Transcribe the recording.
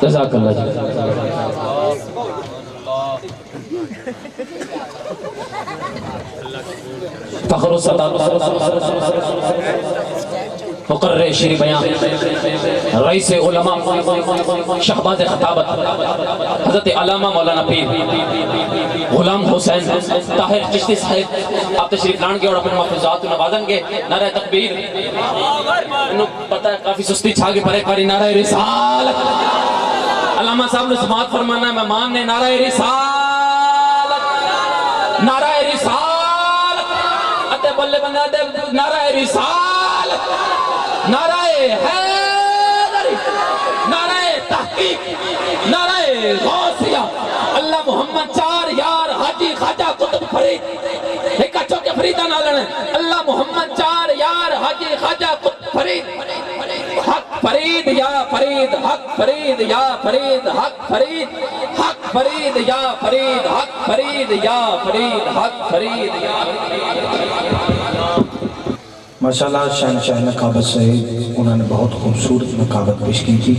جزاک اللہ جی فخر السطار مقرر شیری بیان رئیس علماء شہباز خطابت حضرت علامہ مولانا پیر غلام حسین طاہر چشتی صاحب آپ تشریف لان گے اور اپنے محفوظات نوازن گے نعرہ تکبیر انہوں پتہ ہے کافی سستی چھاگے پر ایک باری نعرہ رسالت علامہ صاحب نے سماعت فرمانا ہے مہمان نے نعرہ رسالت نعرہ رسالت اتے بلے بندہ دے نعرہ رسالت نعرہ حیدری نعرہ تحقیق نعرہ غوثیہ اللہ محمد چار یار حاجی خواجہ قطب فرید ایک اچھو کے فریدہ نالن ہے اللہ محمد چار یار حاجی خواجہ قطب فرید حق فرید یا فرید حق فرید یا فرید حق فرید حق فرید یا فرید حق فرید یا فرید حق فرید یا فرید ماشاءاللہ شہنشاہ نقابت صاحب انہوں نے بہت خوبصورت نقابت پیش کی تھی